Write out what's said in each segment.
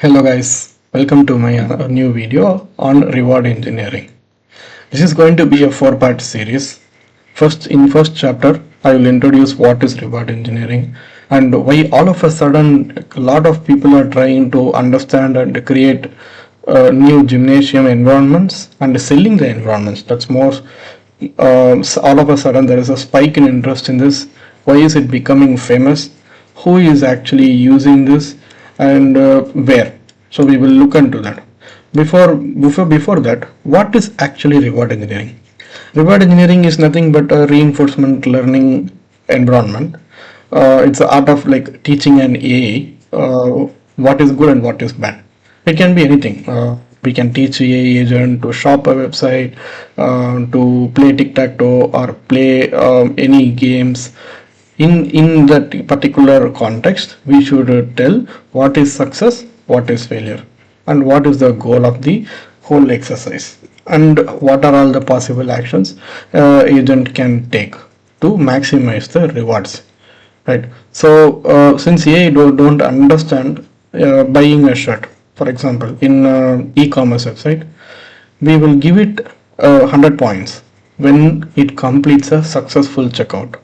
Hello guys, welcome to my new video on reward engineering. This is going to be a four-part series. First chapter, I will introduce what is reward engineering and why all of a sudden a lot of people are trying to understand and create new gymnasium environments and selling the environments. That's more. So all of a sudden there is a spike in interest in this. Why is it becoming famous? Who is actually using this and where? So we will look into that. Before that, what is actually reward engineering? Reward engineering is nothing but a reinforcement learning environment. It's the art of like teaching an AI what is good and what is bad. It can be anything. We can teach AI agent to shop a website, to play tic-tac-toe or play any games. In that particular context, we should tell what is success, what is failure, and what is the goal of the whole exercise, and what are all the possible actions agent can take to maximize the rewards. Right. So since AI don't understand buying a shirt, for example, in e-commerce website, we will give it 100 points when it completes a successful checkout.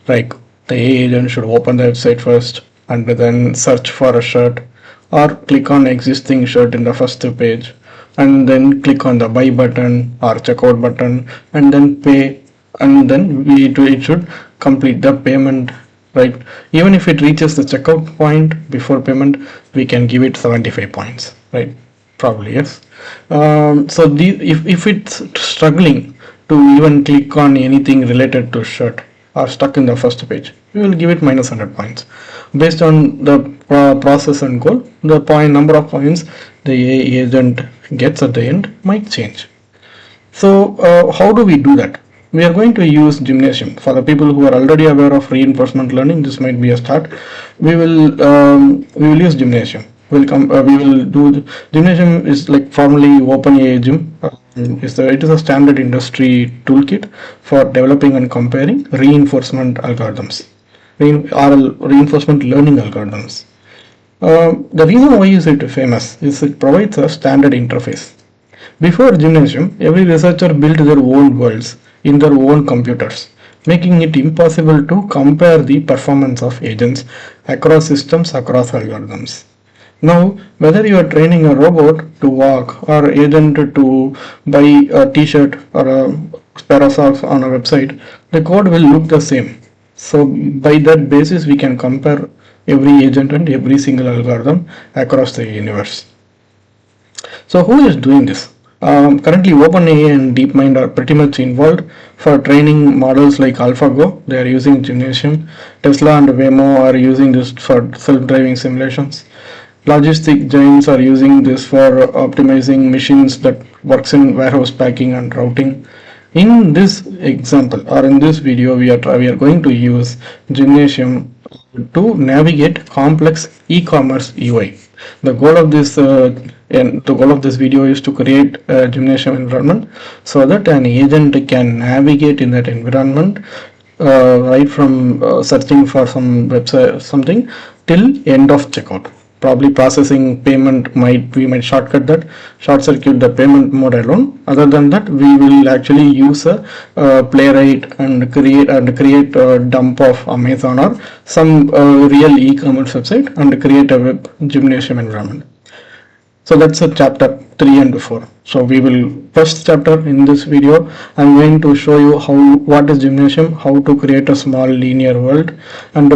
Like the AI agent should open the website first and then search for a shirt, or click on existing shirt in the first page and then click on the buy button or checkout button and then pay, and then it should complete the payment. Right, even if it reaches the checkout point before payment, we can give it 75 points. Right, probably yes. So if it's struggling to even click on anything related to shirt or stuck in the first page, we will give it minus 100 points. Based on the process and goal, the number of points the AI agent gets at the end might change. So how do we do that? We are going to use Gymnasium. For the people who are already aware of reinforcement learning, this might be a start. We will use Gymnasium. We will do Gymnasium is like formerly OpenAI Gym. It is a standard industry toolkit for developing and comparing reinforcement algorithms, reinforcement learning algorithms. The reason why is it famous is it provides a standard interface. Before Gymnasium, every researcher built their own worlds in their own computers, making it impossible to compare the performance of agents across systems, across algorithms. Now, whether you are training a robot to walk or agent to buy a t-shirt or a pair of socks on a website, the code will look the same. So by that basis, we can compare every agent and every single algorithm across the universe. So who is doing this? Currently OpenAI and DeepMind are pretty much involved for training models like AlphaGo. They are using Gymnasium. Tesla and Waymo are using this for self-driving simulations. Logistic giants are using this for optimizing machines that works in warehouse packing and routing. In this example or in this video, we are going to use Gymnasium to navigate complex e-commerce UI. The goal of this video is to create a Gymnasium environment so that an agent can navigate in that environment right from searching for some website something till end of checkout. Probably processing payment we might short circuit the payment mode alone. Other than that, we will actually use a playwright and create a dump of Amazon or some real e-commerce website and create a web Gymnasium environment. So that's a chapter 3 and 4. So we will first chapter in this video, I'm going to show you what is Gymnasium, how to create a small linear world and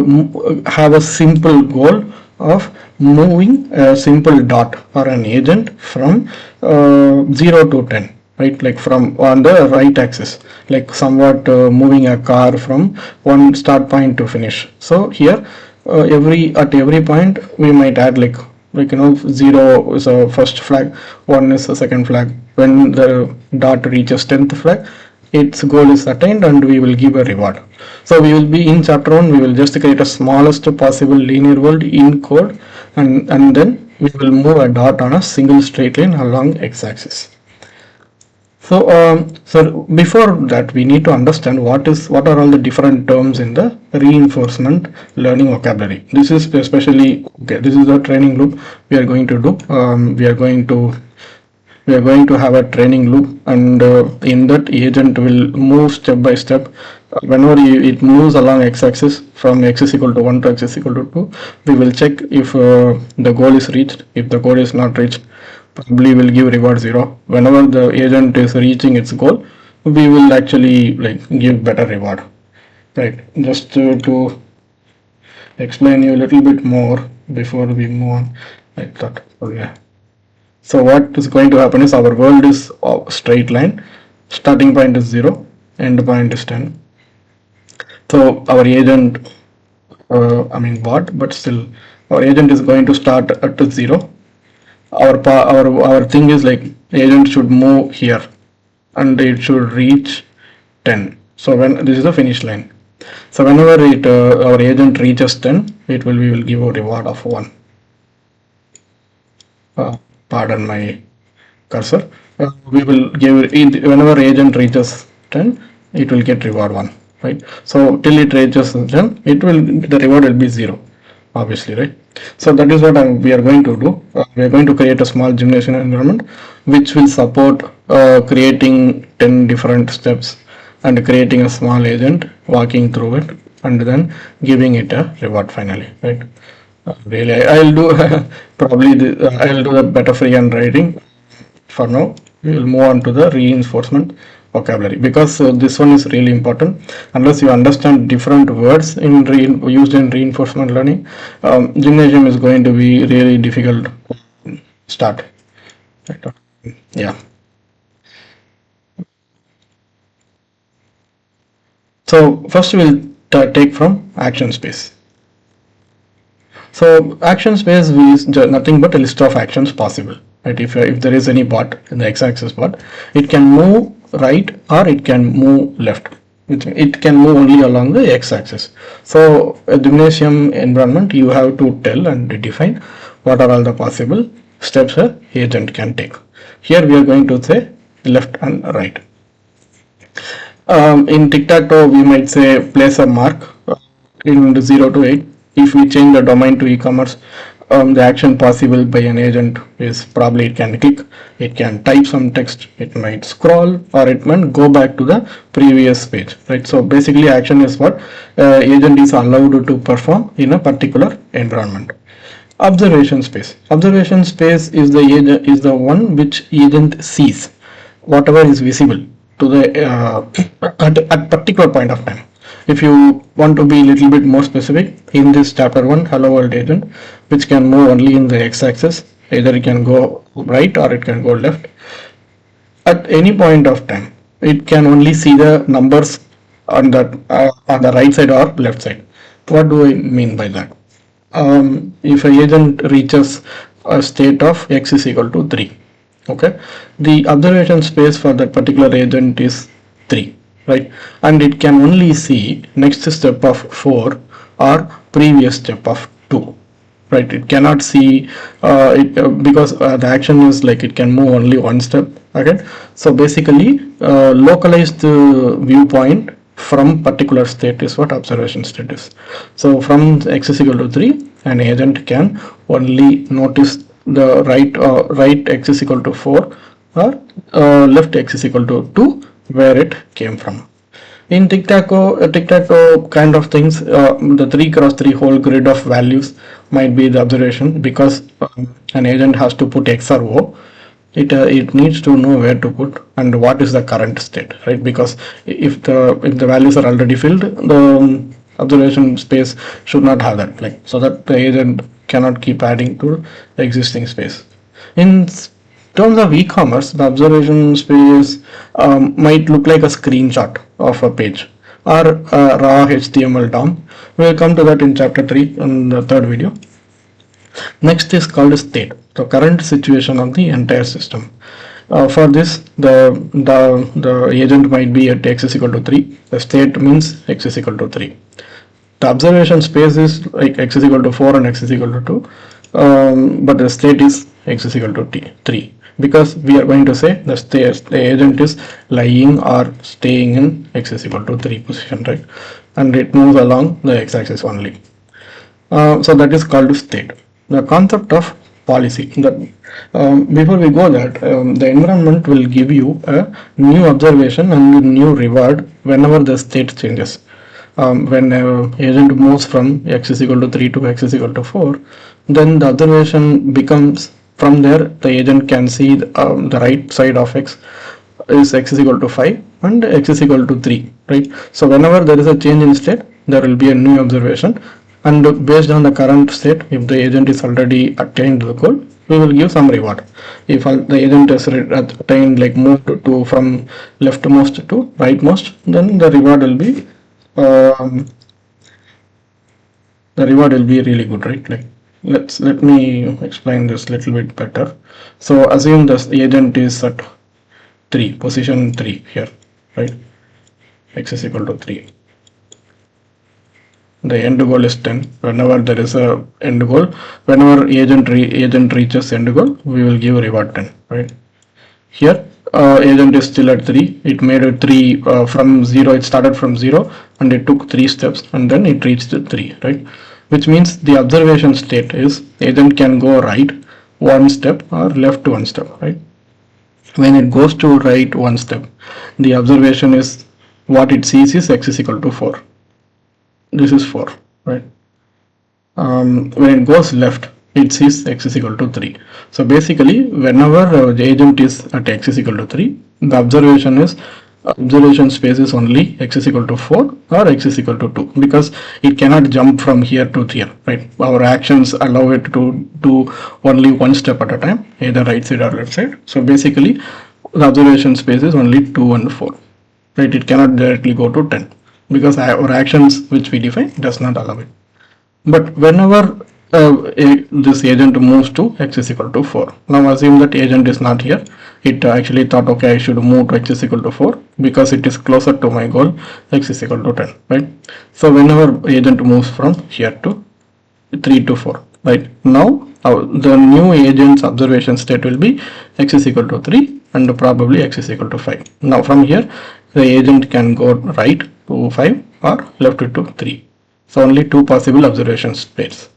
have a simple goal of moving a simple dot or an agent from 0 to 10, right? Like from on the right axis, like somewhat moving a car from one start point to finish. So here at every point we might add like 0 is a first flag, 1 is a second flag. When the dot reaches 10th flag, its goal is attained and we will give a reward. So we will be in chapter 1, we will just create a smallest possible linear world in code and then we will move a dot on a single straight line along x-axis. So before that, we need to understand what are all the different terms in the reinforcement learning vocabulary. This is especially okay. This is a training loop we are going to do. We are going to have a training loop, and in that agent will move step by step. Whenever it moves along x-axis from x is equal to 1 to x is equal to 2, we will check if the goal is reached. If the goal is not reached, probably will give reward 0. Whenever the agent is reaching its goal, we will actually like give better reward, right? Just to explain you a little bit more before we move on, I thought, okay. So what is going to happen is our world is a straight line. Starting point is 0, end point is 10. So our agent, bot, but still our agent is going to start at 0. Our thing is like agent should move here and it should reach 10. So when this is the finish line. So whenever our agent reaches 10, we will give a reward of 1. Pardon my cursor. We will give whenever agent reaches 10, it will get reward 1, right? So till it reaches 10, the reward will be 0, obviously, right? So that is what we are going to do. We are going to create a small gymnasium environment which will support creating 10 different steps and creating a small agent, walking through it, and then giving it a reward finally, right? Really, I'll do probably I'll do the better free handwriting. For now, we will move on to the reinforcement vocabulary, because this one is really important. Unless you understand different words used in reinforcement learning, Gymnasium is going to be really difficult to start. Yeah. So first we'll take from action space. So action space is nothing but a list of actions possible, right? If there is any bot in the x-axis bot, it can move right or it can move left. It can move only along the x-axis. So a Gymnasium environment, you have to tell and define what are all the possible steps a agent can take. Here we are going to say left and right. In tic-tac-toe, we might say place a mark in 0 to 8. If we change the domain to e-commerce, the action possible by an agent is probably it can click, it can type some text, it might scroll, or it might go back to the previous page, right? So basically action is what agent is allowed to perform in a particular environment. Observation space. Observation space is the one which agent sees whatever is visible to the at particular point of time. If you want to be a little bit more specific, in this chapter 1, hello world agent, which can move only in the x-axis, either it can go right or it can go left. At any point of time, it can only see the numbers on the right side or left side. What do I mean by that? If an agent reaches a state of x is equal to 3, okay, the observation space for that particular agent is 3. Right, and it can only see next step of 4 or previous step of 2, right? It cannot see because the action is like it can move only one step. Okay, so basically localized viewpoint from particular state is what observation state is. So from x is equal to 3, an agent can only notice the right x is equal to 4 or left x is equal to 2, where it came from. In tic-tac-toe kind of things, the 3x3 whole grid of values might be the observation, because an agent has to put x or o. It needs to know where to put and what is the current state, right? Because if the values are already filled, the observation space should not have that, like, so that the agent cannot keep adding to the existing space. In terms of e-commerce, the observation space might look like a screenshot of a page or a raw HTML DOM. We will come to that in chapter 3 in the third video. Next is called state, the current situation of the entire system. For this, the agent might be at x is equal to 3. The state means x is equal to 3. The observation space is like x is equal to 4 and x is equal to 2, but the state is x is equal to 3. because we are going to say the agent is lying or staying in x is equal to 3 position, right? And it moves along the x-axis only. So that is called state. The concept of policy. That before we go that, the environment will give you a new observation and new reward whenever the state changes. When agent moves from x is equal to 3 to x is equal to 4, then the observation becomes, from there the agent can see the right side of x is x is equal to 5 and x is equal to 3, right? So whenever there is a change in state, there will be a new observation, and based on the current state, if the agent is already attained the goal, we will give some reward. If the agent is attained, like moved to from leftmost to rightmost, then the reward will be really good, right? Like let me explain this little bit better. So assume this agent is at 3, position 3 here, right? X is equal to 3. The end goal is 10. Whenever there is a end goal, whenever agent reaches end goal, we will give reward 10, right? Here agent is still at 3. It made a 3 from 0. It started from 0 and it took 3 steps and then it reached 3, right? Which means the observation state is agent can go right 1 step or left 1 step, right? When it goes to right 1 step, the observation is, what it sees is x is equal to 4. This is 4, right? When it goes left, it sees x is equal to 3. So basically, whenever the agent is at x is equal to 3, the observation space is only x is equal to 4 or x is equal to 2, because it cannot jump from here to here, right? Our actions allow it to do only 1 step at a time, either right side or left side. So basically, the observation space is only 2 and 4, right? It cannot directly go to 10, because our actions which we define does not allow it. But whenever this agent moves to x is equal to 4, now assume that agent is not here. It actually thought, okay, I should move to x is equal to 4 because it is closer to my goal, x is equal to 10, right? So whenever agent moves from here to 3 to 4, right? Now the new agent's observation state will be x is equal to 3 and probably x is equal to 5. Now from here, the agent can go right to 5 or left to 3. So only 2 possible observation states.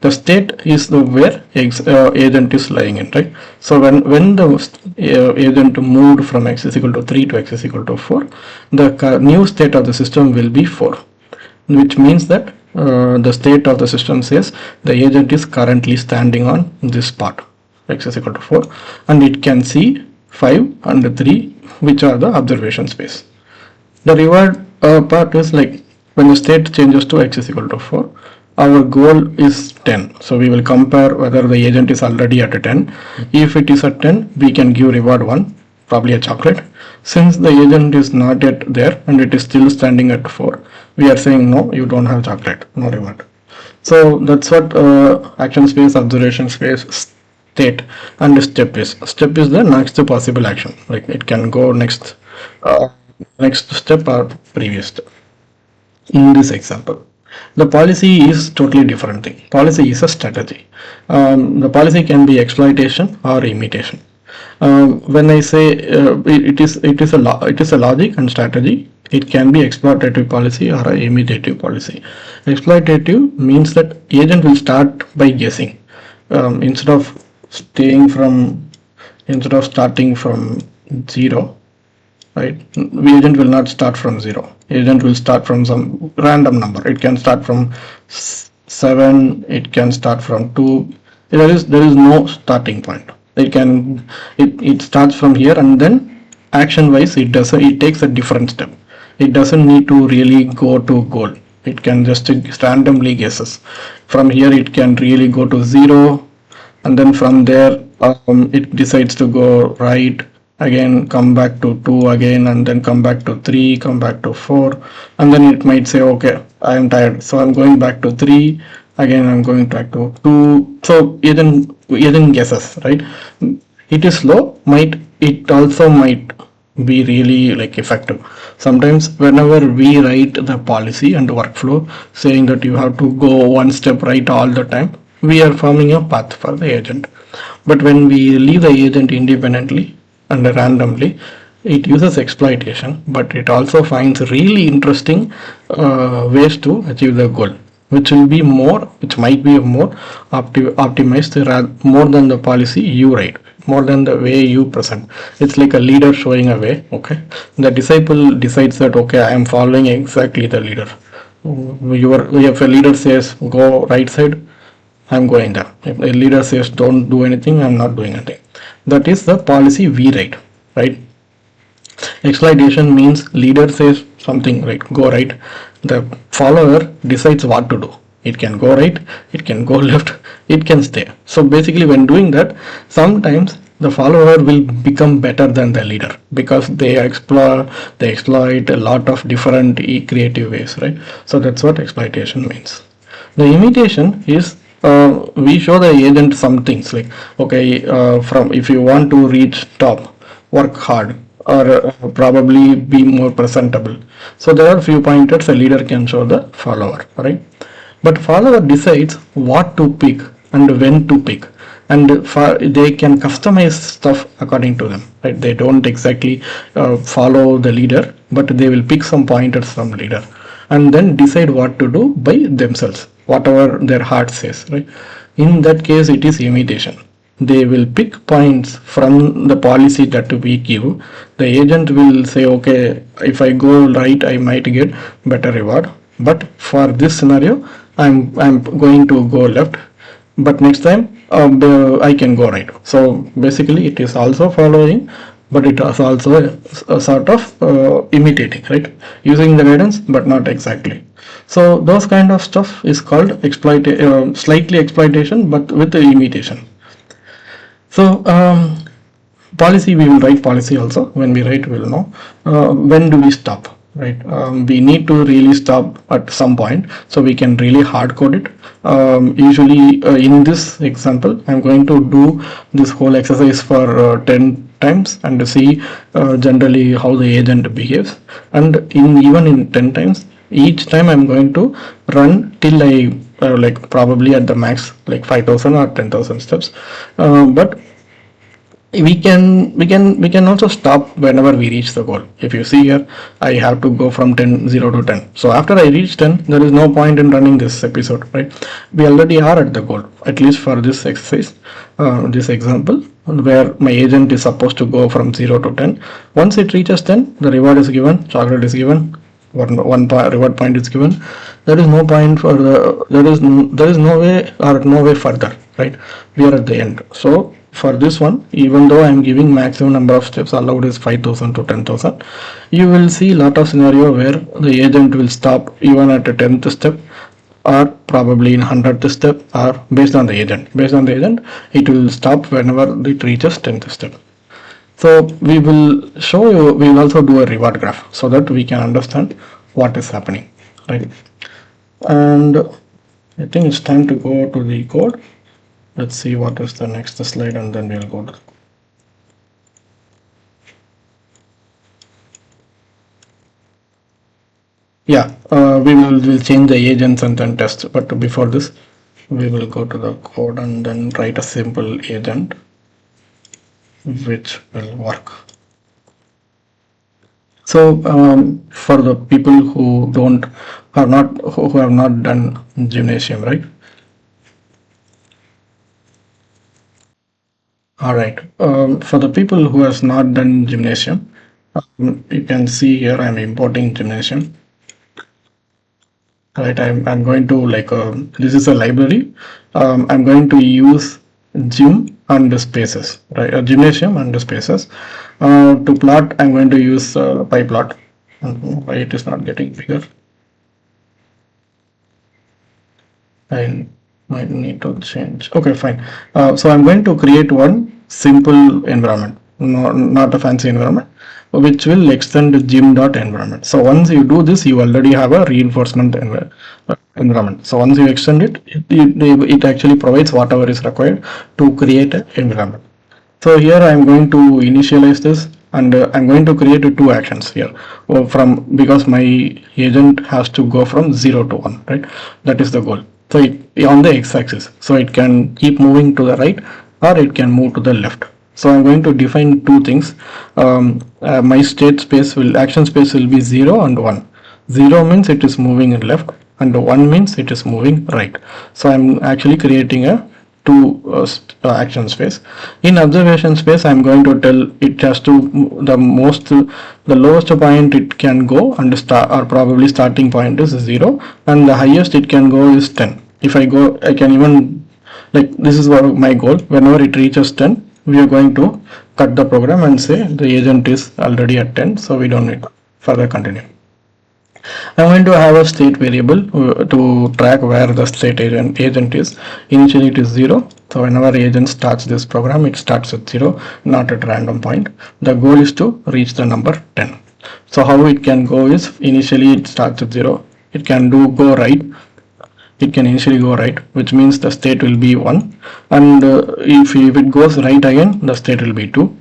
The state is where agent is lying in, right? So when the agent moved from x is equal to 3 to x is equal to 4, the new state of the system will be 4, which means that the state of the system says the agent is currently standing on this spot, x is equal to 4, and it can see 5 and 3, which are the observation space. The reward part is like when the state changes to x is equal to 4, our goal is 10. So we will compare whether the agent is already at a 10. If it is at 10, we can give reward 1, probably a chocolate. Since the agent is not yet there and it is still standing at 4, we are saying no, you don't have chocolate, no reward. So that's what action space, observation space, state and step is. Step is the next possible action, like it can go next step or previous step. In this example, the policy is totally different thing. Policy is a strategy. The policy can be exploitation or imitation. When I say it is a logic and strategy, it can be exploitative policy or a imitative policy. Exploitative means that agent will start by guessing instead of starting from 0. Right, the agent will not start from 0. Agent will start from some random number. It can start from 7. It can start from 2. There is no starting point. It starts from here, and then action wise it takes a different step. It doesn't need to really go to goal. It can just randomly guesses. From here it can really go to 0, and then from there it decides to go right, again come back to 2 again, and then come back to 3, come back to 4, and then it might say, okay, I am tired, so I'm going back to 3, again I'm going back to 2. So even guesses, right? It is slow, it also might be really like effective. Sometimes whenever we write the policy and workflow saying that you have to go 1 step right all the time, we are forming a path for the agent. But when we leave the agent independently and randomly, it uses exploitation, but it also finds really interesting ways to achieve the goal, which might be more optimized more than the policy you write, more than the way you present. It's like a leader showing a way. Okay, the disciple decides that okay, I am following exactly the leader. If a leader says go right side, I'm going there. If a leader says don't do anything, I'm not doing anything. That is the policy we write, right? Exploitation means leader says something like go right, the follower decides what to do. It can go right, it can go left, it can stay. So basically, when doing that, sometimes the follower will become better than the leader because they exploit a lot of different creative ways, right? So that's what exploitation means. The imitation is we show the agent some things like okay, from if you want to reach top, work hard or probably be more presentable. So there are few pointers a leader can show the follower, right? But follower decides what to pick and when to pick, and they can customize stuff according to them, right? They don't exactly follow the leader, but they will pick some pointers from leader and then decide what to do by themselves, whatever their heart says, right? In that case, it is imitation. They will pick points from the policy that we give. The agent will say, okay, if I go right, I might get better reward. But for this scenario, I'm going to go left. But next time, I can go right. So basically, it is also following, but it is also a sort of imitating, right? Using the guidance, but not exactly. So those kind of stuff is called slightly exploitation, but with the imitation. So policy, we will write policy also. When we write, we will know when do we stop, right? We need to really stop at some point so we can really hard code it. Usually in this example, I'm going to do this whole exercise for 10 times and see generally how the agent behaves, and even in 10 times, each time I'm going to run till I like probably at the max like 5,000 or 10,000 steps, but we can also stop whenever we reach the goal. If you see here, I have to go from 0 to 10. So after I reach 10, there is no point in running this episode, right? We already are at the goal, at least for this exercise, this example, where my agent is supposed to go from 0 to 10. Once it reaches 10, the reward is given, chocolate is given, one reward point is given. There is no point for there is no way further, right? We are at the end. So for this one, even though I am giving maximum number of steps allowed is 5,000 to 10,000, you will see lot of scenario where the agent will stop even at a 10th step, or probably in 100th step, or based on the agent, it will stop whenever it reaches 10th step. So we will show you, we will also do a reward graph so that we can understand what is happening, right? And I think it's time to go to the code. Let's see what is the next slide, and then we'll go to we'll change the agents and then test. But before this, we will go to the code and then write a simple agent which will work. So for the people who have not done Gymnasium, right? All right. For the people who has not done Gymnasium, you can see here I'm importing Gymnasium. Right. I'm going to this is a library. I'm going to use gym and spaces, right? Gymnasium and spaces. To plot, I'm going to use pyplot. Why it is not getting bigger? I might need to change. Okay, fine. So I'm going to create one simple environment, not a fancy environment, which will extend gym.environment. So once you do this, you already have a reinforcement environment. So once you extend it actually provides whatever is required to create an environment. So here I'm going to initialize this, and I'm going to create two actions here because my agent has to go from 0 to 1, right? That is the goal. So it on the x-axis. So it can keep moving to the right or it can move to the left. So I'm going to define two things. My state space will action space will be 0 and 1. 0 means it is moving left and 1 means it is moving right. So I'm actually creating a two action space. In observation space, I'm going to tell it has to the lowest point it can go and start, or probably starting point is 0, and the highest it can go is 10. If I go, I can even, like, this is what my goal. Whenever it reaches 10, we are going to cut the program and say the agent is already at 10, so we don't need to further continue. I'm going to have a state variable to track where the state agent is. Initially it is 0. So whenever agent starts this program, it starts at 0, not at random point. The goal is to reach the number 10. So how it can go is, initially it starts at 0. It can go right. It can initially go right, which means the state will be 1. And if it goes right again, the state will be 2.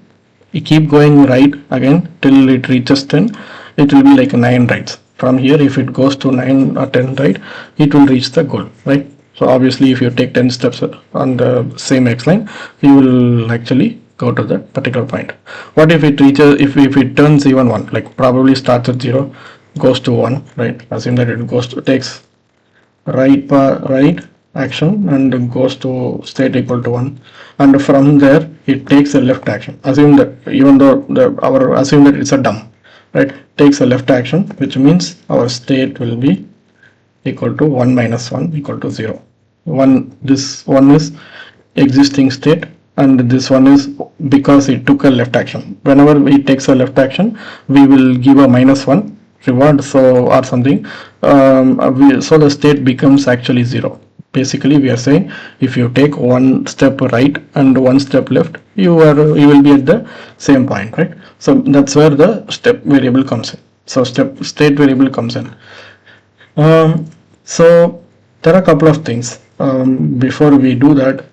You keep going right again till it reaches 10. It will be like 9 rights. From here, if it goes to 9 or 10 right, it will reach the goal, right? So obviously if you take 10 steps on the same X line, you will actually go to that particular point. What if it reaches, if it turns even 1, like probably starts at 0, goes to 1, right? Assume that it goes to, takes right action and goes to state equal to 1, and from there it takes a left action. Assume that, even though assume that it's a dumb, right? Takes a left action, which means our state will be equal to 1 minus 1 equal to 0. This one is existing state, and this one is because it took a left action. Whenever it takes a left action, we will give a minus 1 reward, so, or something. So the state becomes actually 0. Basically we are saying, if you take one step right and one step left, you will be at the same point, right? So that's where the step variable comes in. So state variable comes in. So there are a couple of things. Before we do that,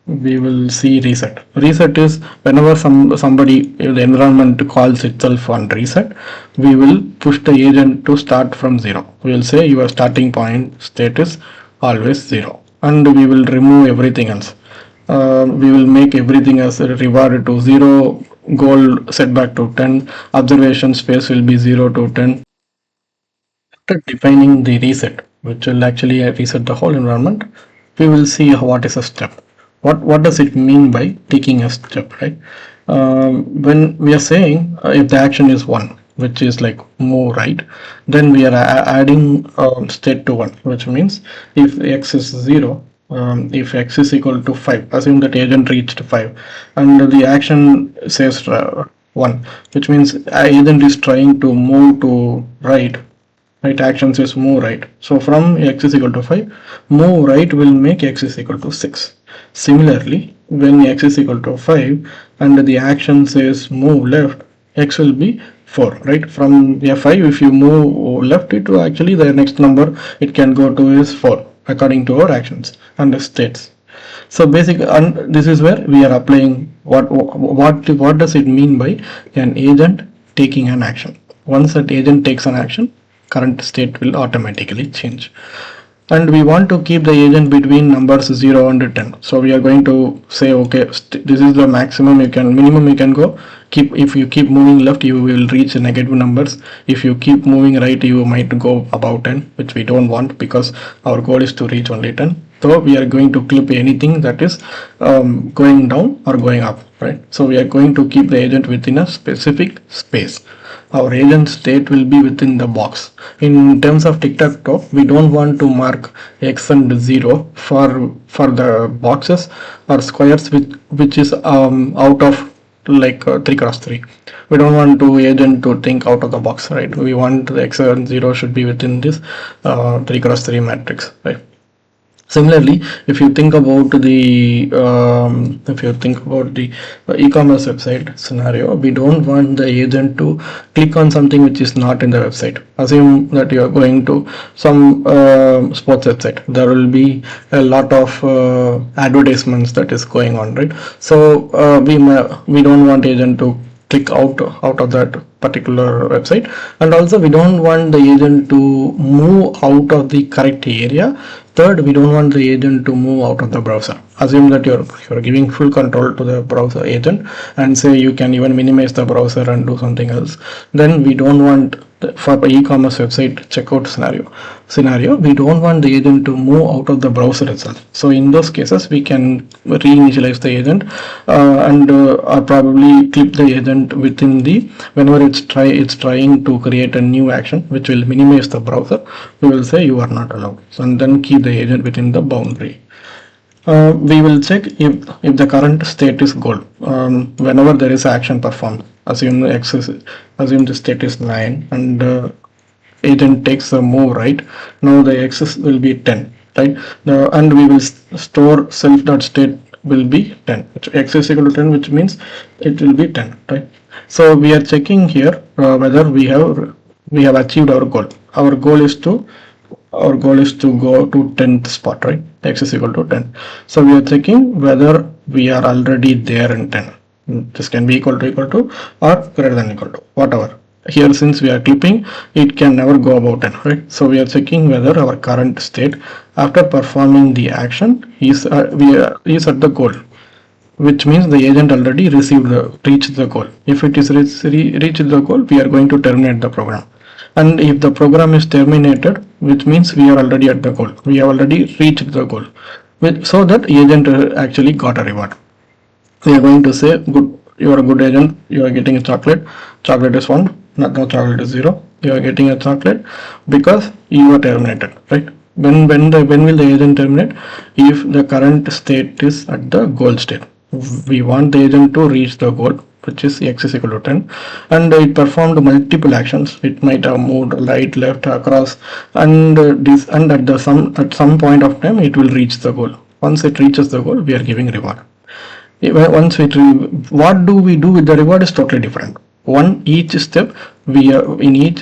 we will see reset. Reset is whenever somebody, the environment calls itself on reset, we will push the agent to start from 0. We will say your starting point state is always 0, and we will remove everything else. We will make everything as a reward to 0, goal setback to 10, observation space will be 0 to 10. After defining the reset, which will actually reset the whole environment, we will see what is a step. What does it mean by taking a step, right? When we are saying if the action is 1, which is like move right, then we are adding state to 1, which means if x is 0, if x is equal to 5, assume that agent reached 5 and the action says 1, which means agent is trying to move to right. Action says move right. So from x is equal to 5, move right will make x is equal to 6. Similarly, when x is equal to 5 and the action says move left, x will be 4, right? From f5, if you move left, it will actually, the next number it can go to is 4 according to our actions and the states. So basically, and this is where we are applying what does it mean by an agent taking an action. Once that agent takes an action, current state will automatically change. And we want to keep the agent between numbers 0 and 10. So we are going to say, okay, this is the maximum minimum you can go. If you keep moving left, you will reach negative numbers. If you keep moving right, you might go above 10, which we don't want because our goal is to reach only 10. So we are going to clip anything that is going down or going up, right? So we are going to keep the agent within a specific space. Our agent state will be within the box. In terms of tic-tac-toe, we don't want to mark x and 0 for the boxes or squares which is out of like 3 cross 3. We don't want to agent to think out of the box, right? We want the x and 0 should be within this 3 cross 3 matrix, right? Similarly, if you think about the e-commerce website scenario, we don't want the agent to click on something which is not in the website. Assume that you are going to some sports website. There will be a lot of advertisements that is going on, right? So we don't want agent to click out of that particular website, and also we don't want the agent to move out of the correct area Third, we don't want the agent to move out of the browser. Assume that you're giving full control to the browser agent, and say you can even minimize the browser and do something else. Then we don't want for e-commerce website checkout scenario, we don't want the agent to move out of the browser itself. So in those cases, we can reinitialize the agent or probably clip the agent within the whenever it's trying to create a new action which will minimize the browser. We will say you are not allowed, and then keep the agent within the boundary. We will check if the current state is gold. Whenever there is action performed, assume the state is 9 and agent takes a move right. Now the x will be 10, right? And we will store self.state will be 10. X is equal to 10, which means it will be 10, right? So we are checking here whether we have achieved our goal. Our goal is to go to 10th spot, right? X is equal to 10. So we are checking whether we are already there in 10. This can be equal to or greater than equal to, whatever. Here, since we are clipping, it can never go above 10, right? So we are checking whether our current state after performing the action is at the goal, which means the agent already reached the goal. If it is reached the goal, we are going to terminate the program. And if the program is terminated, which means we are already at the goal, we have already reached the goal, so that agent actually got a reward. We are going to say, good, you are a good agent, you are getting a chocolate is 1, no chocolate is 0, you are getting a chocolate because you are terminated, right? When will the agent terminate? If the current state is at the goal state. We want the agent to reach the goal, which is x is equal to 10, and it performed multiple actions. It might have moved right, left, across, and at some point of time it will reach the goal. Once it reaches the goal, we are giving reward. What do we do with the reward is totally different. Each step we need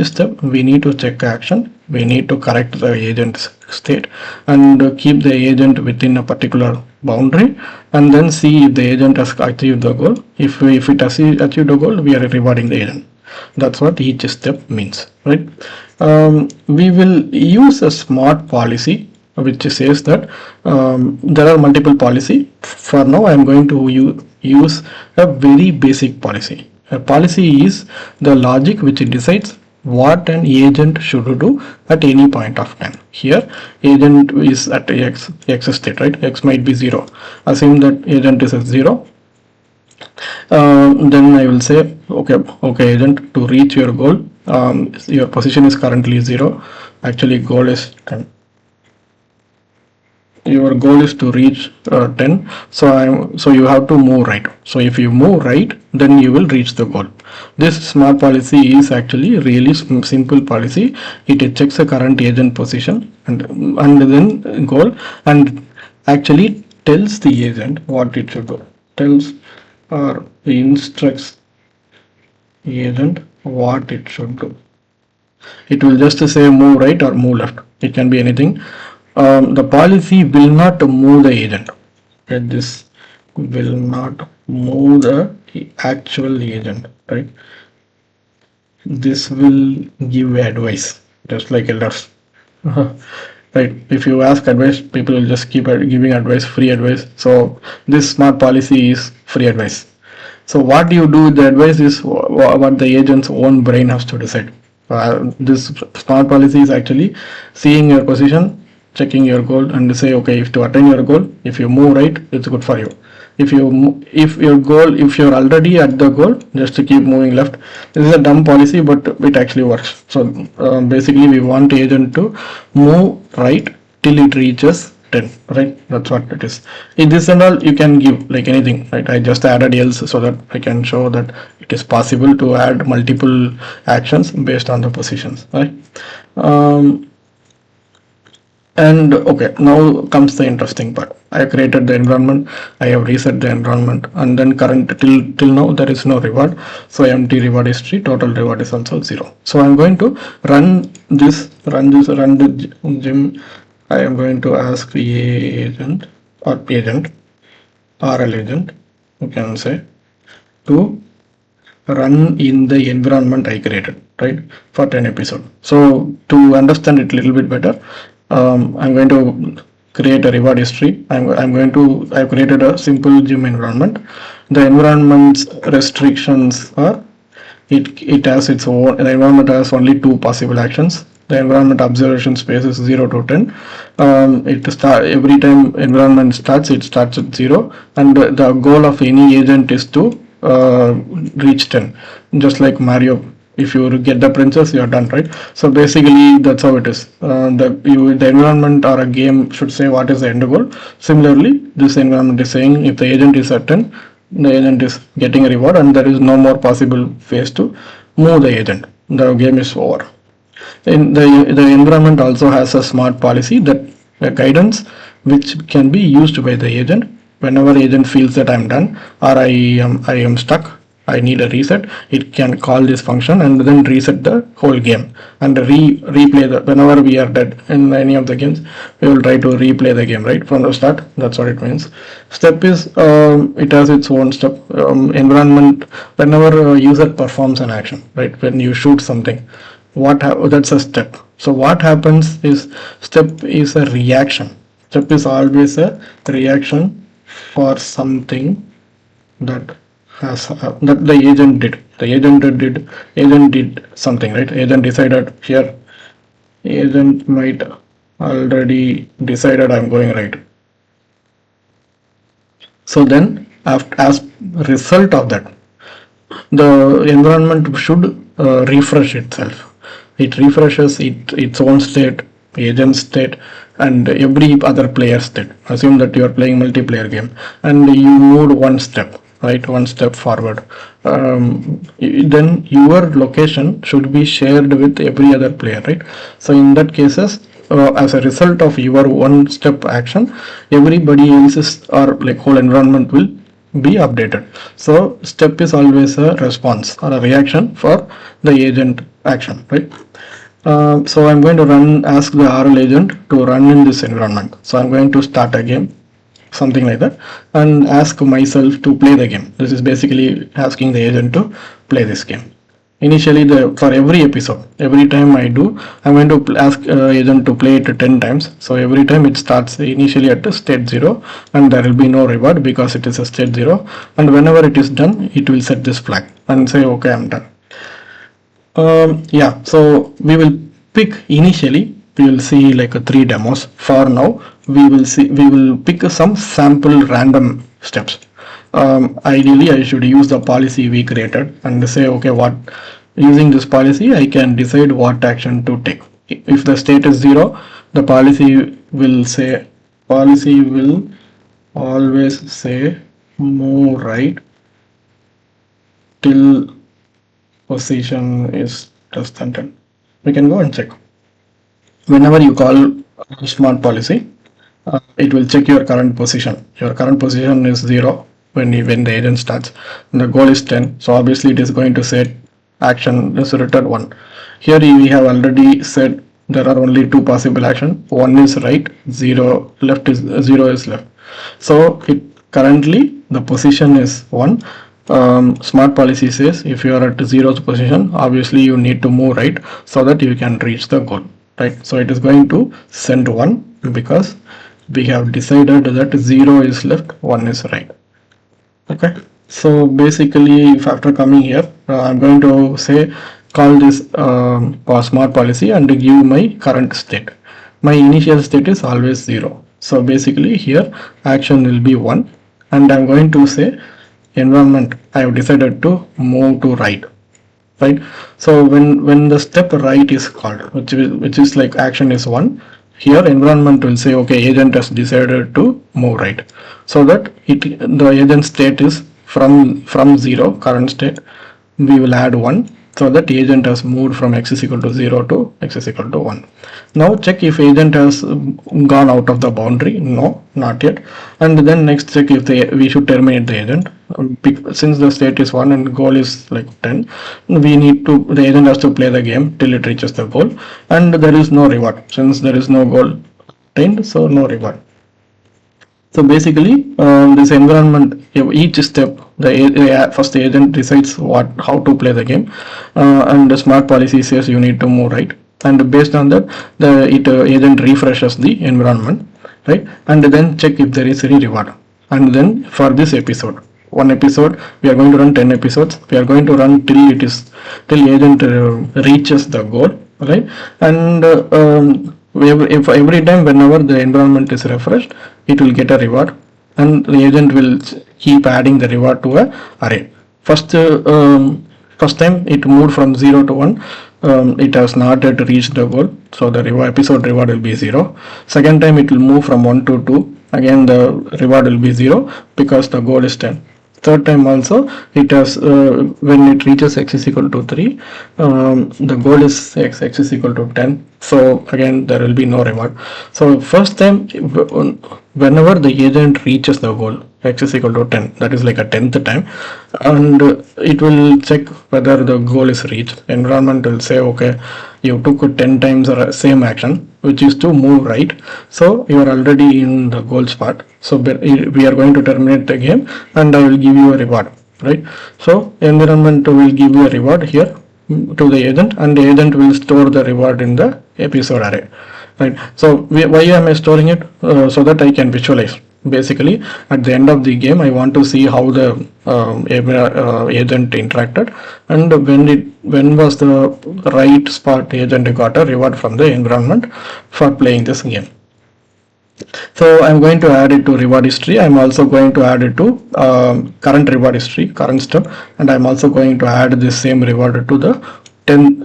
to check action. We need to correct the agent's state and keep the agent within a particular boundary, and then see if the agent has achieved the goal. If it has achieved the goal, we are rewarding the agent. That's what each step means, right? We will use a smart policy which says that there are multiple policy. For now, I am going to use a very basic policy. A policy is the logic which decides what an agent should do at any point of time. Here, agent is at x state, right? X might be 0. Assume that agent is at 0. Then I will say, okay, agent, to reach your goal, your position is currently 0. Actually, goal is 10. Your goal is to reach 10, so you have to move right. So if you move right, then you will reach the goal. This smart policy is actually really simple policy. It checks the current agent position and then goal, and actually tells the agent what it should do. Tells or instructs the agent what it should do. It will just say move right or move left. It can be anything. The policy will not move the agent. This will not move the actual agent, right? This will give advice, just like elders. Right? If you ask advice, people will just keep giving advice, free advice. So this smart policy is free advice. So what you do with the advice is what the agent's own brain has to decide. This smart policy is actually seeing your position, checking your goal, and say, okay, if to attain your goal, if you move right, it's good for you. If you're already at the goal, just to keep moving left. This is a dumb policy, but it actually works. So basically, we want the agent to move right till it reaches 10, right? That's what it is. In this and all, you can give like anything, right? I just added else so that I can show that it is possible to add multiple actions based on the positions, right? And okay, now comes the interesting part. I have created the environment, I have reset the environment, and then current till now there is no reward. So empty reward history, total reward is also 0. So I'm going to run the gym. I am going to ask agent RL agent, you can say, to run in the environment I created, right, for 10 episodes. So to understand it a little bit better, I'm going to create a reward history. I've created a simple gym environment. The environment's restrictions are it has its own, the environment has only two possible actions. The environment observation space is 0 to 10. Every time environment starts, it starts at 0, and the goal of any agent is to reach 10. Just like Mario, if you get the princess, you are done, right? So basically, that's how it is. The environment or a game should say what is the end goal. Similarly, this environment is saying if the agent is at 10, the agent is getting a reward, and there is no more possible phase to move the agent. The game is over. In the environment also has a smart policy that a guidance which can be used by the agent whenever agent feels that I'm done or I am stuck, I need a reset. It can call this function and then reset the whole game and replay the whenever we are dead in any of the games. We will try to replay the game right from the start. That's what it means. Step is it has its own step. Environment whenever a user performs an action, right? When you shoot something, that's a step. So what happens is step is a reaction. Step is always a reaction for something that that the agent did. Agent did something, right? Agent decided here. Agent might already decided I'm going right. So then, as result of that, the environment should refresh itself. It refreshes its own state, agent state, and every other player state. Assume that you are playing multiplayer game and you moved one step, right? One step forward. Then your location should be shared with every other player, right? So in that cases, as a result of your one step action, everybody else's or like whole environment will be updated. So step is always a response or a reaction for the agent action, right? So I'm going to ask the RL agent to run in this environment. So I'm going to start a game, something like that, and ask myself to play the game. This is basically asking the agent to play this game. Initially, for every episode, every time I do, I'm going to ask agent to play it 10 times. So every time it starts initially at state 0, and there will be no reward because it is a state 0. And whenever it is done, it will set this flag and say, okay, I'm done. Yeah, so we will pick initially. We will see like 3 demos. For now, we will pick some sample random steps. Ideally, I should use the policy we created and say, okay, using this policy, I can decide what action to take. If the state is 0, the policy will always say move right till position is less than 10. We can go and check. Whenever you call smart policy, it will check your current position. Your current position is 0 when the agent starts. And the goal is 10. So obviously it is going to say action is return 1. Here we have already said there are only 2 possible actions. 1 is right, 0 is left. So currently the position is 1. Smart policy says if you are at 0th position, obviously you need to move right so that you can reach the goal, right? So it is going to send 1 because we have decided that 0 is left, 1 is right. Okay, so basically if after coming here, I'm going to say call this smart policy and give my current state. My initial state is always 0. So basically here action will be 1, and I'm going to say environment, I have decided to move to right. So when the step right is called, which is like action is 1, here environment will say, okay, agent has decided to move right. So that the agent state is from 0, current state, we will add 1. So that agent has moved from x is equal to 0 to x is equal to 1. Now check if agent has gone out of the boundary. No, not yet. And then next check if we should terminate the agent. Since the state is 1 and goal is like 10, the agent has to play the game till it reaches the goal, and there is no reward since there is no goal obtained, so no reward. So basically this environment, each step, first the agent decides how to play the game, and the smart policy says you need to move right. and based on that the agent refreshes the environment, right, and then check if there is any reward. And then for this episode, one episode, we are going to run 10 episodes. We are going to run till agent reaches the goal, right? And if every time whenever the environment is refreshed, it will get a reward, and the agent will keep adding the reward to a array. First time it moved from 0 to 1, it has not yet reached the goal, so the episode reward will be 0. Second time it will move from 1 to 2, again the reward will be 0 because the goal is 10. Third time also it has when it reaches x is equal to 3, the goal is x is equal to 10, so again there will be no reward. So first time whenever the agent reaches the goal x is equal to 10, that is like a 10th time, and it will check whether the goal is reached. Environment will say, okay, you took 10 times the same action, which is to move right, so you are already in the goal spot, so we are going to terminate the game and I will give you a reward, right? So environment will give you a reward here to the agent, and the agent will store the reward in the episode array, right? So why am I storing it? So that I can visualize. Basically at the end of the game I want to see how the agent interacted, and when was the right spot agent got a reward from the environment for playing this game. So I'm going to add it to reward history. I'm also going to add it to current reward history, current step, and I'm also going to add this same reward to the 10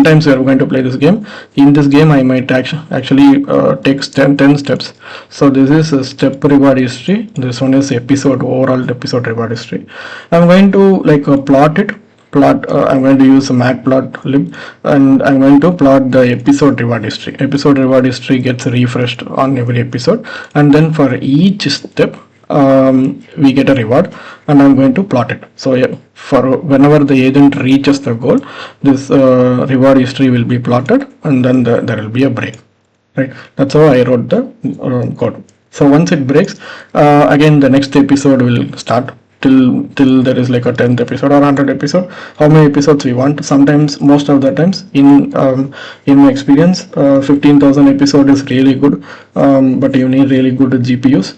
times we are going to play this game. In this game I might actually take 10 steps. So this is a step reward history, this one is episode, overall episode reward history. I'm going to like plot it. I'm going to use matplotlib, and I'm going to plot the episode reward history. Episode reward history gets refreshed on every episode, and then for each step we get a reward, and I'm going to plot it. So yeah, for whenever the agent reaches the goal, this reward history will be plotted, and then there will be a break, right? That's how I wrote the code. So once it breaks, again the next episode will start till there is like a 10th episode or 100th episode, how many episodes we want. Sometimes, most of the times in my experience, 15,000 episode is really good, but you need really good GPUs.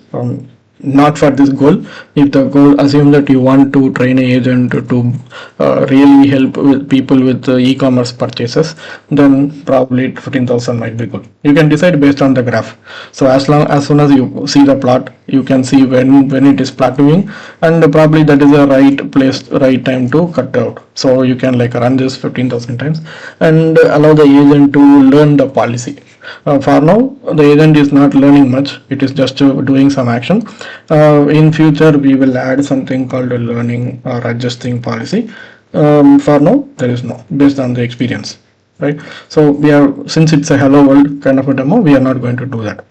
Not for this goal. If the goal, assume that you want to train an agent to really help with people with e-commerce purchases, then probably 15,000 might be good. You can decide based on the graph. So as soon as you see the plot, you can see when it is plateauing, and probably that is the right time to cut out. So you can like run this 15,000 times and allow the agent to learn the policy. For now the agent is not learning much, it is just doing some action. In future we will add something called a learning or adjusting policy. For now there is no, based on the experience, right? So we are, since it's a hello world kind of a demo, we are not going to do that.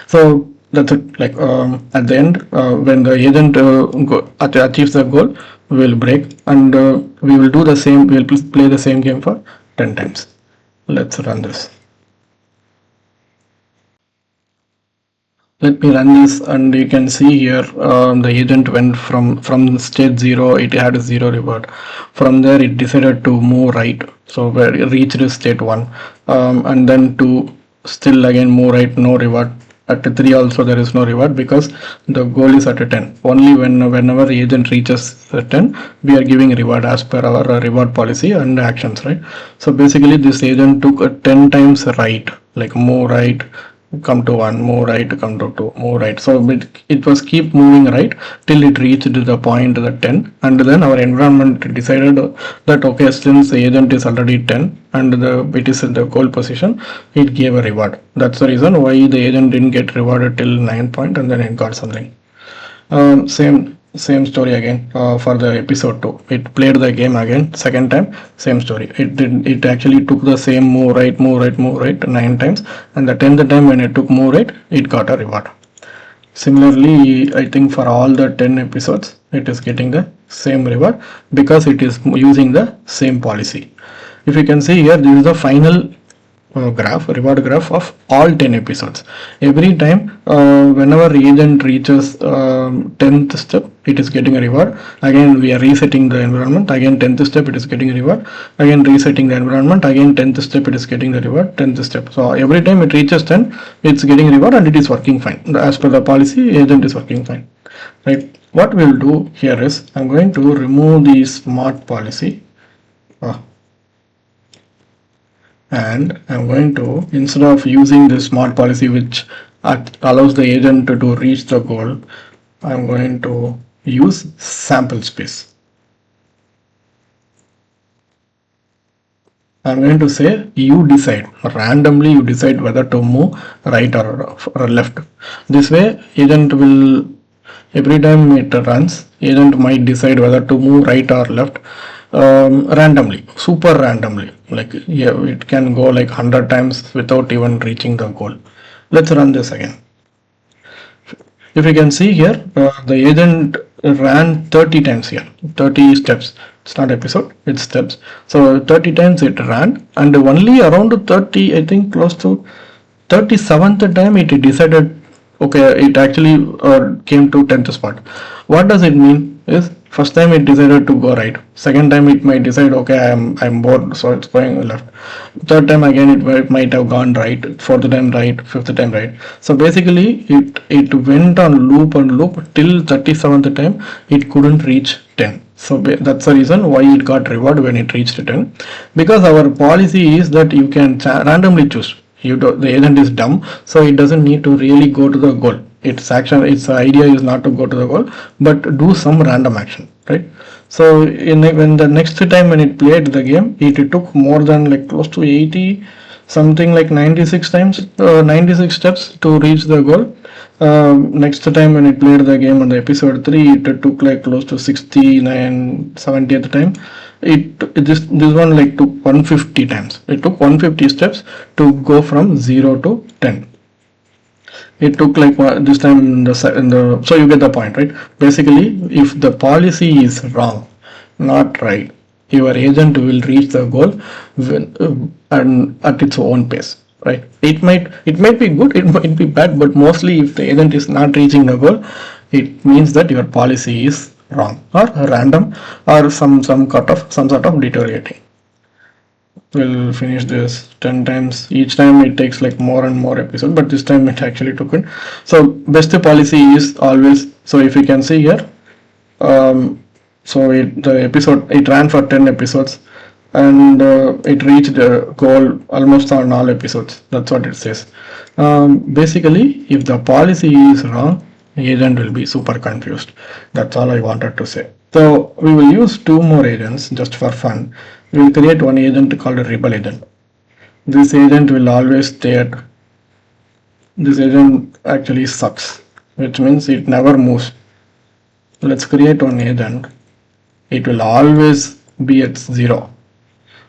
So that's it. Like at the end, when the agent achieves the goal, we will break, and we will do the same, we will play the same game for 10 times. Let's run this. Let me run this, and you can see here the agent went from state 0, it had 0 reward. From there it decided to move right, so where it reached state 1, and then to still again move right, no reward. At 3 also there is no reward because the goal is at 10. Only whenever the agent reaches 10, we are giving reward as per our reward policy and actions, right? So basically this agent took 10 times right, like move right, come to 1, move right, come to 2, move right. So it was keep moving right till it reached the point, the 10, and then our environment decided that okay, since the agent is already 10 and it is in the goal position, it gave a reward. That's the reason why the agent didn't get rewarded till 9 point, and then it got something. Same story again for the episode 2. It played the game again, second time, same story. It actually took the same move right 9 times, and the 10th time when it took move right, it got a reward. Similarly, I think for all the 10 episodes, it is getting the same reward because it is using the same policy. If you can see here, this is the final reward graph of all 10 episodes. Every time whenever agent reaches 10th step, it is getting a reward. Again we are resetting the environment, again 10th step it is getting a reward, again resetting the environment, again 10th step it is getting the reward, 10th step. So every time it reaches 10, it's getting a reward and it is working fine. As per the policy, agent is working fine, right? What we'll do here is I'm going to remove the smart policy. And I'm going to, instead of using the smart policy which allows the agent to reach the goal, I'm going to use sample space. I'm going to say you decide, randomly you decide whether to move right or left. This way agent will, every time it runs, agent might decide whether to move right or left randomly, super randomly. Like it can go like 100 times without even reaching the goal. Let's run this again. If you can see here, the agent ran 30 times here, 30 steps. It's not episode, it's steps. So 30 times it ran, and only around 30, I think close to 37th time it decided, okay, it actually came to 10th spot. What does it mean is, first time it decided to go right, second time it might decide, okay, I'm bored, so it's going left, third time again it might have gone right, fourth time right, fifth time right. So basically it went on loop and loop till 37th time it couldn't reach 10. So that's the reason why it got reward when it reached 10, because our policy is that you can randomly choose. The agent is dumb, so it doesn't need to really go to the goal. Its idea is not to go to the goal, but do some random action, right? So when the next time when it played the game, it took more than like close to 80, something like 96 times, 96 steps to reach the goal. Next time when it played the game on the episode 3, it took like close to 69, 70th time. This one like took 150 times. It took 150 steps to go from 0 to 10. It took like this time in the so you get the point, right? Basically, if the policy is wrong, not right, your agent will reach the goal and at its own pace, right? It might be good, it might be bad, but mostly if the agent is not reaching the goal, it means that your policy is wrong or random or some sort of deteriorating. We'll finish this 10 times. Each time it takes like more and more episodes, but this time it actually took it. So best policy is always, so if you can see here, so it ran for 10 episodes and it reached the goal almost on all episodes. That's what it says. Basically, if the policy is wrong, the agent will be super confused. That's all I wanted to say. So we will use two more agents just for fun. We will create one agent called a rebel agent. This agent will always stay at, this agent actually sucks, which means it never moves. Let's create one agent. It will always be at 0.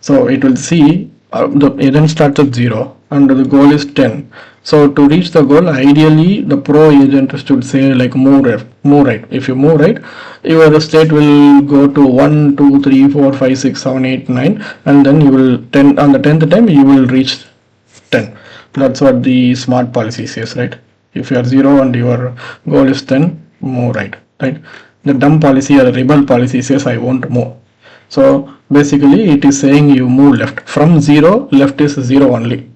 So it will see the agent starts at 0 and the goal is 10. So to reach the goal, ideally the pro agent should say like move right. If you move right, your state will go to 1, 2, 3, 4, 5, 6, 7, 8, 9, and then you will 10 on the 10th time you will reach 10. That's what the smart policy says, right? If you are 0 and your goal is 10, move right. The dumb policy or the rebel policy says I won't move. So basically it is saying you move left. From 0, left is 0 only.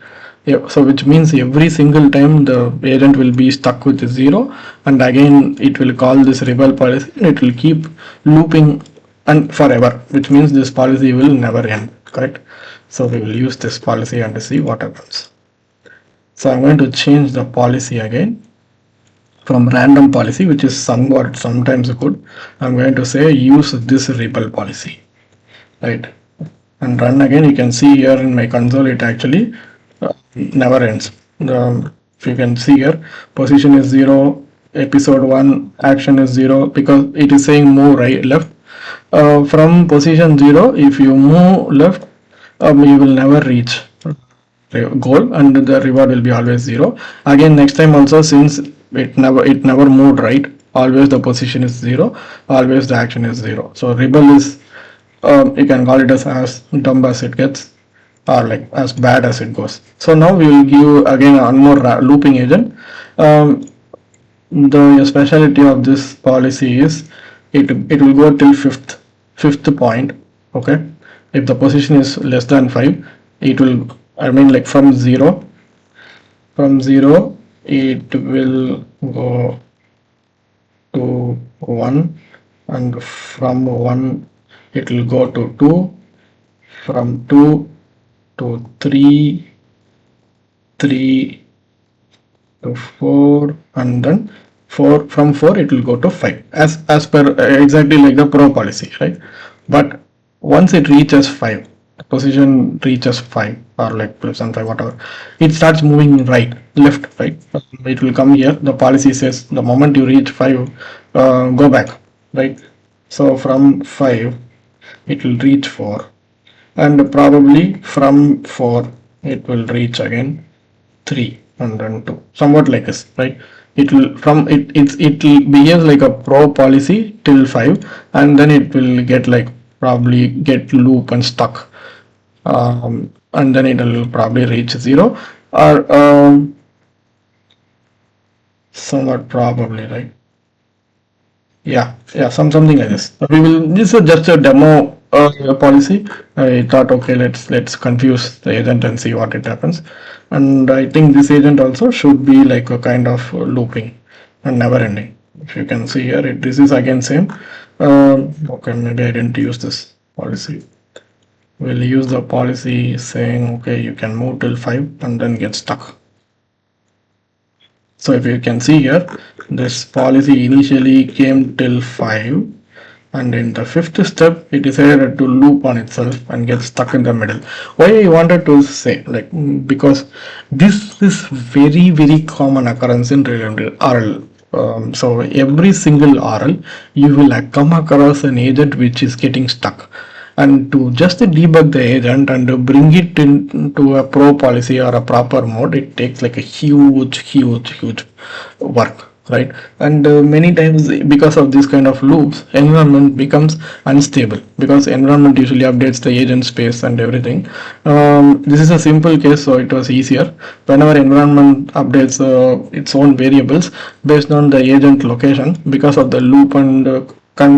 Yeah, so which means every single time the agent will be stuck with 0, and again it will call this rebel policy and it will keep looping and forever, which means this policy will never end, correct? So we will use this policy and see what happens. So I'm going to change the policy again from random policy, which is sometimes good. I'm going to say use this rebel policy, right? And run again. You can see here in my console it actually never ends. If you can see here, position is 0, episode 1 action is 0, because it is saying move right left. From position 0, if you move left, you will never reach goal and the reward will be always 0. Again next time also, since it never moved right, always the position is 0, always the action is 0. So rebel is, you can call it as dumb as it gets. or like as bad as it goes. So now we will give again one more looping agent. The speciality of this policy is it will go till fifth point. Okay, if the position is less than 5, it will, I mean, like from 0 it will go to 1, and from 1 it will go to 2, from 2 to 3, 3 to 4, and then 4, from 4 it will go to 5, as per exactly like the pro policy, right? But once it reaches 5, the position reaches 5 or like plus and 5, whatever, it starts moving right, left, right. It will come here. The policy says the moment you reach 5, go back, right? So from 5 it will reach 4, and probably from 4 it will reach again 3 and then 2, somewhat like this, right? It will from it will behave like a pro policy till 5, and then it will get like probably get loop and stuck, and then it will probably reach 0, or somewhat probably, right? Yeah, something like this. We will, this is just a demo policy. I thought, okay, let's confuse the agent and see what it happens. And I think this agent also should be like a kind of looping and never ending. If you can see here, this is again same. Okay, maybe I didn't use this policy. We'll use the policy saying, okay, you can move till 5 and then get stuck. So if you can see here, this policy initially came till 5, and in the 5th step it decided to loop on itself and get stuck in the middle. Why I wanted to say, like, because this is very common occurrence in RL. So every single RL you will come across an agent which is getting stuck, and to just debug the agent and bring it into a pro policy or a proper mode, it takes like a huge work, right? And many times, because of this kind of loops, environment becomes unstable, because environment usually updates the agent space and everything. This is a simple case, so it was easier. Whenever environment updates its own variables based on the agent location, because of the loop and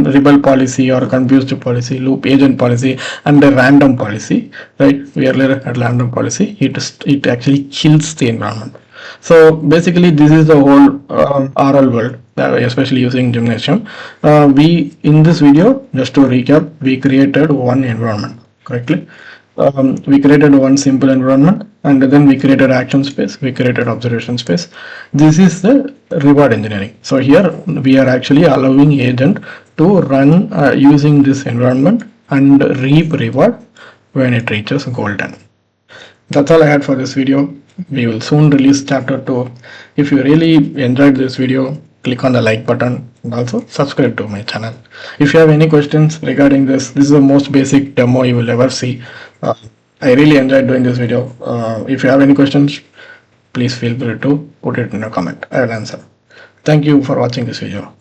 rebel policy or confused policy, loop agent policy, and the random policy, right? We earlier had random policy. It actually kills the environment. So basically, this is the whole RL world, especially using Gymnasium. We, in this video, just to recap, we created one environment correctly. We created one simple environment, and then we created action space, we created observation space. This is the reward engineering. So here we are actually allowing agent to run using this environment and reap reward when it reaches golden. That's all I had for this video. We will soon release chapter 2. If you really enjoyed this video, click on the like button and also subscribe to my channel. If you have any questions regarding this is the most basic demo you will ever see. I really enjoyed doing this video. If you have any questions, please feel free to put it in a comment. I will answer. Thank you for watching this video.